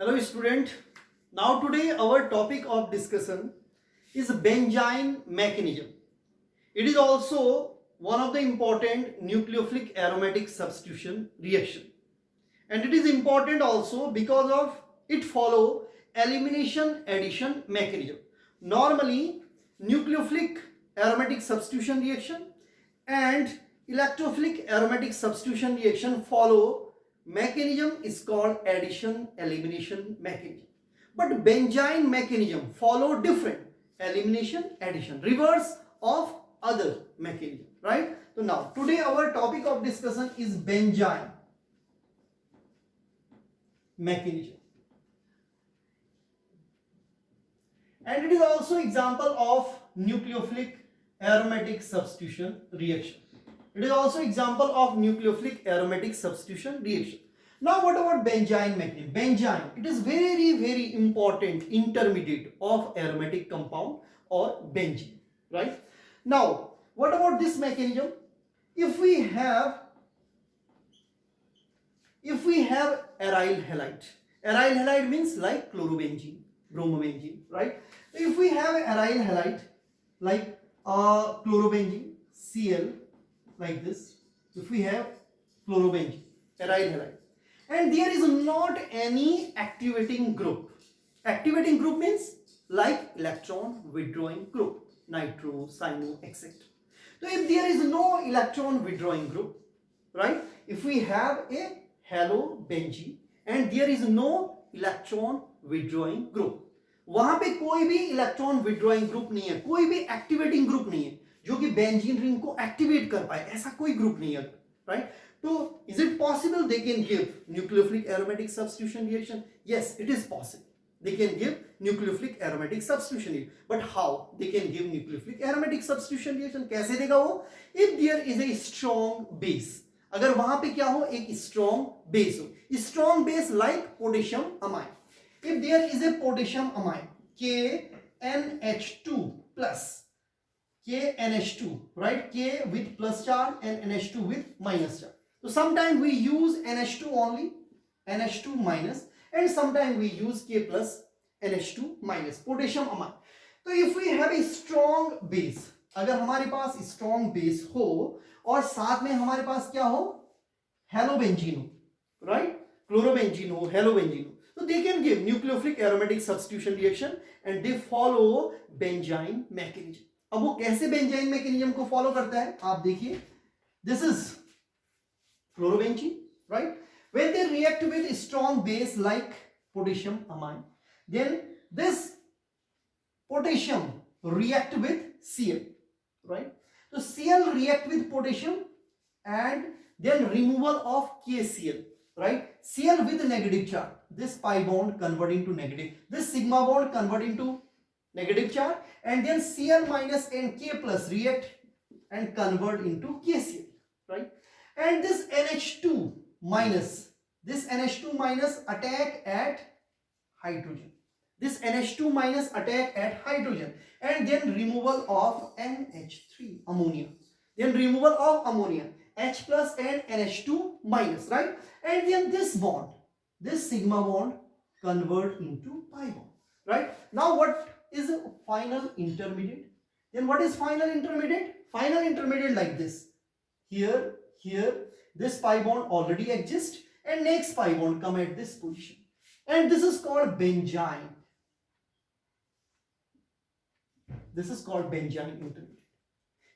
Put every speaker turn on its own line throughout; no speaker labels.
Hello student. Now today our topic of discussion is benzene mechanism. It is also one of the important nucleophilic aromatic substitution reaction. And it is important also because of it follow elimination addition mechanism. Normally nucleophilic aromatic substitution reaction and electrophilic aromatic substitution reaction follow mechanism is called addition elimination mechanism. But benzene mechanism follow different elimination addition reverse of other mechanism, right? So now today our topic of discussion is benzene mechanism, and it is also example of nucleophilic aromatic substitution reaction. It is also example of nucleophilic aromatic substitution reaction. Now what about benzene mechanism? Benzene, it is very important intermediate of aromatic compound or benzene, right? Now what about this mechanism? If we have aryl halide means like chlorobenzene, bromobenzene, right? If we have aryl halide like chlorobenzene, Cl, like this, if we have chlorobenzene, aryl halide, and there is not any activating group. Activating group means like electron withdrawing group, nitro, cyano, etc. So if there is no electron withdrawing group, right? If we have a halobenzene and there is no electron withdrawing group, वहां पे कोई भी electron withdrawing group नहीं है, कोई भी activating group नहीं है जो कि बेंजीन रिंग को एक्टिवेट कर पाए, ऐसा कोई ग्रुप नहीं है, राइट? तो is it possible they can give nucleophilic aromatic substitution reaction? Yes, it is possible. They can give nucleophilic aromatic substitution reaction. But how they can give nucleophilic aromatic substitution reaction? कैसे देगा वो? If there is a strong base, अगर वहां पे क्या हो, एक strong base हो, strong base like potassium amine. If there is a potassium amine KNH2 plus KNH2, right? K with plus charge and NH2 with minus charge. So sometimes we use NH2 only, NH2 minus, and sometimes we use K plus NH2 minus, potassium amine. तो if we have a strong base, अगर हमारे पास strong base हो और साथ में हमारे पास क्या हो, हेलोबेंजीन हो, right? क्लोरोबेंजीन हो, हेलोबेंजीन हो, so they can give nucleophilic aromatic substitution reaction and they follow benzene mechanism. अब वो कैसे benzene mechanism को follow करता है आप देखिए. This is chlorobenzene, right? When they react with a strong base like potassium amine, then this potassium react with Cl, right? So Cl react with potassium and then removal of KCl, right? Cl with negative charge, this pi bond convert into negative, this sigma bond convert into negative charge, and then Cl minus and K plus react and convert into KCl, right? And this NH2 minus, attack at hydrogen, this NH2 minus attack at hydrogen, and then removal of NH3 ammonia, then removal of ammonia, H plus and NH2 minus, right? And then this bond, this sigma bond convert into pi bond, right? Now what is a final intermediate? Then what is final intermediate? Final intermediate like this, here this pi bond already exists and next pi bond come at this position, and this is called benzene. This is called benzene intermediate.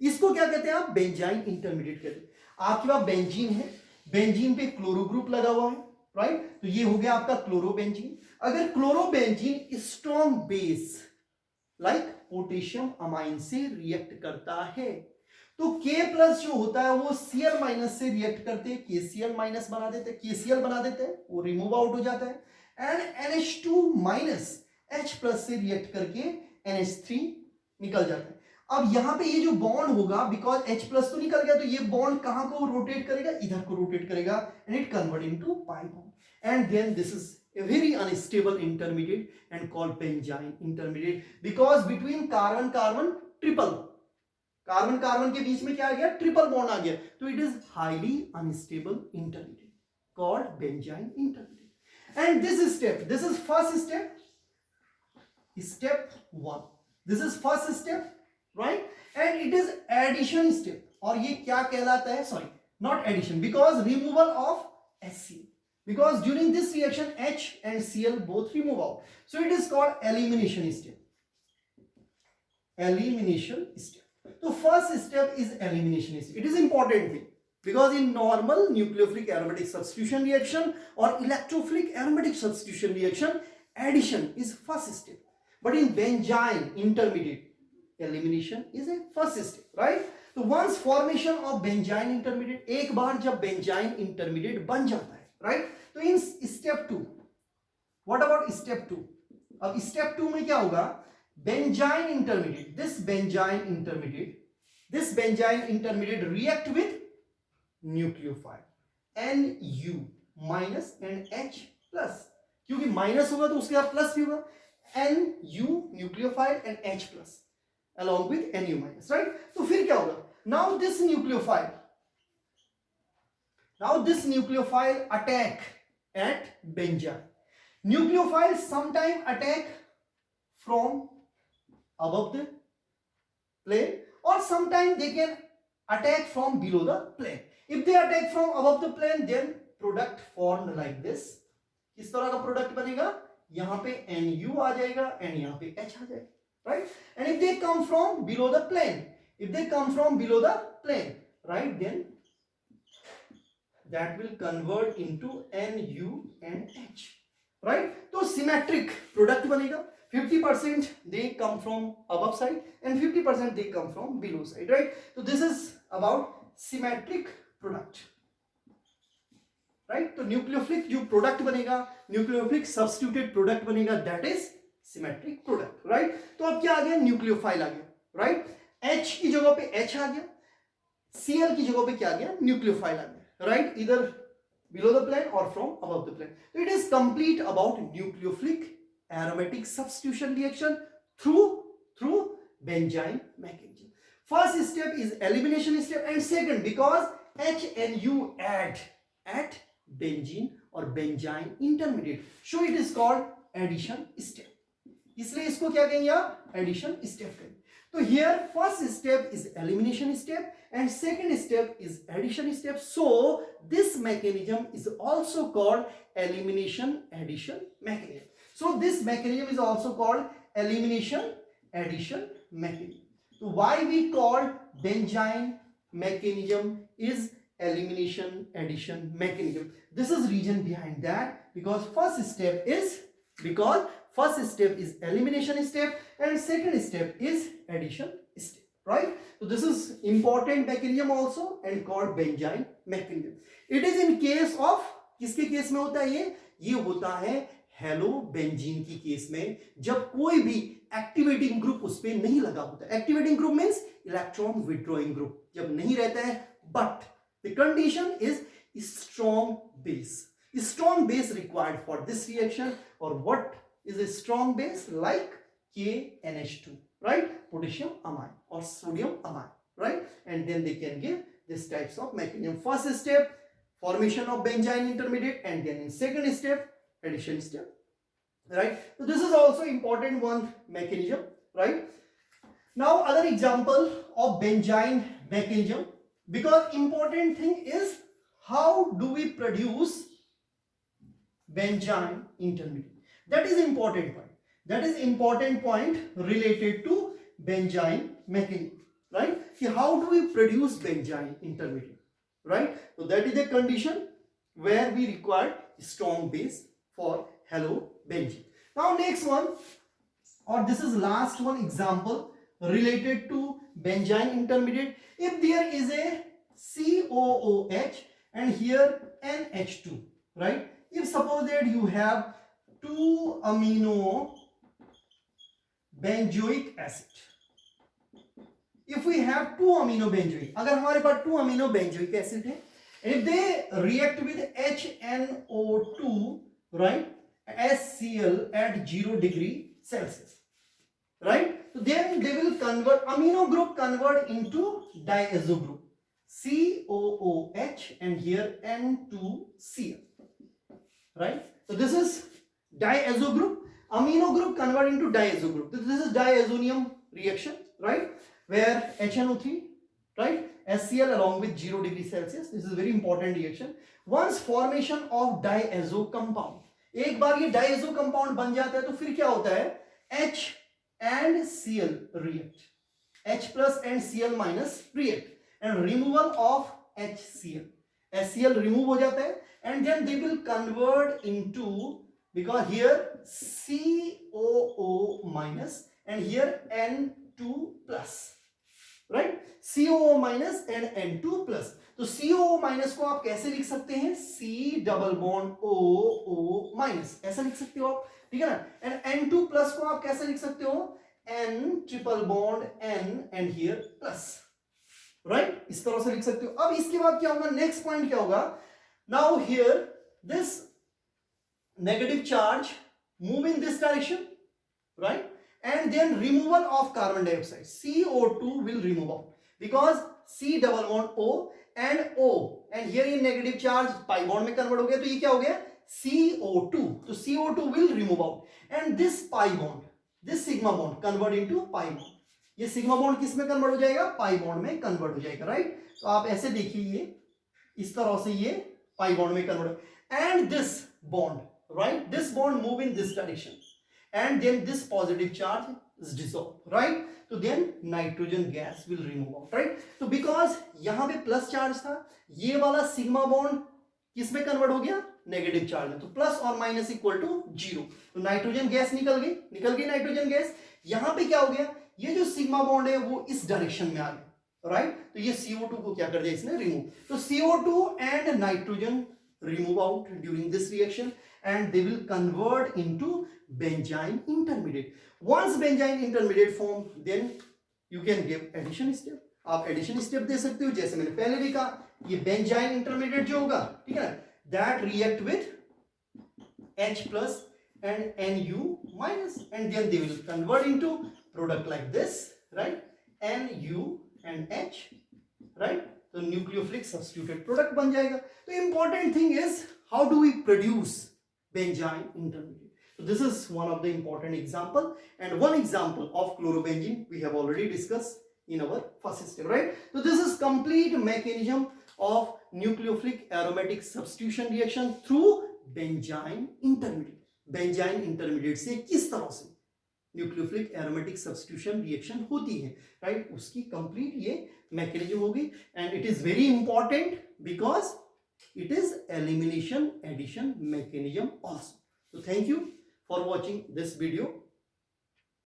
इसको क्या कहते हैं आप? Benzene intermediate कहते हैं. आपके पास benzene है, benzene पे क्लोरो ग्रुप लगा हुआ है, राइट? तो ये हो गया आपका क्लोरोबेंजीन. अगर chlorobenzene strong base like potassium amine से रिएक्ट करता है तो K प्लस जो होता है वो Cl माइनस से रिएक्ट करते हैं, KCl माइनस बना देते हैं, KCl बना देते हैं, वो रिमूव आउट हो जाता है, and NH2 minus H plus से रिएक्ट करके NH3 निकल जाता है. अब यहां पे ये जो बॉन्ड होगा, बिकॉज H प्लस तो निकल गया, तो ये बॉन्ड कहां को रोटेट करेगा? इधर को रोटेट करेगा, and it convert into pi bond, and then this is a very unstable intermediate and called benzene intermediate because between carbon triple, carbon carbon के बीच में क्या आ गया? ट्रिपल बॉन्ड आ गया, तो it is highly unstable intermediate called benzene intermediate. And this step, this is first step, step 1. This is first step, right? And it is addition step. और ये क्या कहलाता है? Sorry, not addition, because removal of HCl. Because during this reaction H and Cl both remove out. So it is called elimination step. Elimination step. So first step is elimination step. It is important thing. Because in normal nucleophilic aromatic substitution reaction or electrophilic aromatic substitution reaction, addition is first step. But in benzene intermediate, elimination is a first step, right? So once formation of benzene intermediate, एक बार जब benzene intermediate बन जाता है, right? तो in step 2, what about step 2? अब step 2 में क्या होगा? Benzene intermediate, this benzene intermediate react with nucleophile Nu minus and H plus. क्योंकि माइनस होगा तो उसके बाद प्लस भी होगा. Nu nucleophile and H plus along with Nu minus, right? तो फिर क्या होगा? Now this nucleophile attack at benzene. Nucleophile sometime attack from above the plane or sometime they can attack from below the plane. If they attack from above the plane, then product formed like this. किस तरह का product बनेगा? यहाँ पे Nu आ जाएगा and यहाँ पे H आ जाएगा, right? And if they come from below the plane, right, then that will convert into Nu and H, right? तो symmetric product बनेगा. 50% they come from above side and 50% they come from below side, right? So this is about symmetric product, right? तो nucleophilic जो product बनेगा, nucleophilic substituted product बनेगा, that is symmetric product, right? तो अब क्या आ गया? Nucleophile आ गया, राइट? H की जगह पे H आ गया, Cl की जगह पे क्या आ गया? न्यूक्लियोफाइल आ गया, राइट? इधर below the plane or from above the plane. So it is complete about nucleophilic aromatic substitution reaction through benzene mechanism. First step is elimination step, and second, because H and U add at benzene or benzene intermediate, so it is called addition step. इसलिए इसको क्या कहेंगे आप? Addition step कहेंगे. तो here first step is elimination step and second step is addition step. So this mechanism is also called elimination addition mechanism. So this mechanism is also called elimination addition mechanism. So why we call benzene mechanism is elimination addition mechanism. This is reason behind that, because first step is elimination step and second step is addition step, right? So this is important mechanism also and called benzene mechanism. It is in case of, किसके case में होता है ये होता है hello benzene की case में, जब कोई भी एक्टिवेटिंग ग्रुप उस पे नहीं लगा होता. Activating group means electron withdrawing group जब नहीं रहता है, but the condition is strong base required for this reaction. और what is a strong base like KNH2, right? Potassium amine or sodium amine, right? And then they can give this types of mechanism. First step, formation of benzene intermediate, and then in second step, addition step, right? So this is also important one mechanism, right? Now other example of benzene mechanism, because important thing is how do we produce benzene intermediate. That is important point. That is important point related to benzene mechanism, right? See, how do we produce benzene intermediate, right? So that is a condition where we require strong base for halobenzene. Now next one, or this is last one example related to benzene intermediate. If there is a COOH and here NH2, right? If suppose that you have 2-amino benzoic acid. If we have 2-amino benzoic, अगर हमारे पास 2-amino benzoic acid है, and if they react with HNO2, right, HCl at 0 degree Celsius, right? So then they will convert, amino group convert into diazo group, COOH and here N2Cl. right? So this is diazo group. Amino group convert into diazo group. This is diazonium reaction, right? Where HNO3, right? HCl along with 0 degree Celsius. This is a very important reaction. Once formation of diazo compound, एक बार ये diazo compound बन जाता है तो फिर क्या होता है? H and Cl react. H plus and Cl minus react. And removal of HCl. HCl remove हो जाता है and then they will convert into, because here COO minus and here N2 plus, right? COO minus and N2 plus. तो COO minus को आप कैसे लिख सकते हैं? C double bond OO minus, ऐसा लिख सकते हो आप, ठीक है ना? And N2 plus को आप कैसे लिख सकते हो? N triple bond N and here plus, right? इस तरह से लिख सकते हो. अब इसके बाद क्या होगा? नेक्स्ट पॉइंट क्या होगा? Now here this negative charge move in this direction, right? And then removal of carbon dioxide, CO2 will remove out because C double bond O and O, and here in negative charge pi bond में convert हो गया, तो ये क्या हो गया? CO2. तो CO2 will remove out and this pi bond, this sigma bond convert into pi bond. ये सिग्मा बॉन्ड किस में कन्वर्ट हो जाएगा? पाई बॉन्ड में कन्वर्ट हो जाएगा, राइट? तो आप ऐसे देखिए, ये इस तरह से ये पाई बॉन्ड में convert, and this bond, right, this bond move in this direction and then this positive charge is dissolve, right? तो then nitrogen gas will remove out, right? तो बिकॉज यहां पे प्लस चार्ज था, ये वाला sigma bond किस में convert हो गया? नेगेटिव चार्ज में, तो प्लस और माइनस इक्वल टू 0, तो नाइट्रोजन गैस निकल गई नाइट्रोजन गैस. यहां पे क्या हो गया? ये जो सिग्मा बॉन्ड है वो इस डायरेक्शन में आ गया, राइट? तो ये CO2 को क्या कर दिया इसने? रिमूव. तो CO2 and nitrogen remove out during this reaction and they will convert into benzyne intermediate. Once benzyne intermediate form, then you can give addition step. आप addition step दे सकते हो, जैसे मैंने पहले भी कहा, ये benzyne intermediate जो होगा, ठीक है ना, that react with H plus and Nu minus, and then they will convert into product like this, right? Nu and H, right? तो nucleophilic substituted product बन जाएगा. तो important thing is how do we produce benzyne intermediate? So this is one of the important example, and one example of chlorobenzene we have already discussed in our first step, right? So this is complete mechanism of nucleophilic aromatic substitution reaction through benzyne intermediate. Benzyne intermediate से किस तरह से nucleophilic aromatic substitution reaction होती है, right? उसकी complete ये mechanism होगी, and it is very important because it is elimination addition mechanism also. So thank you for watching this video.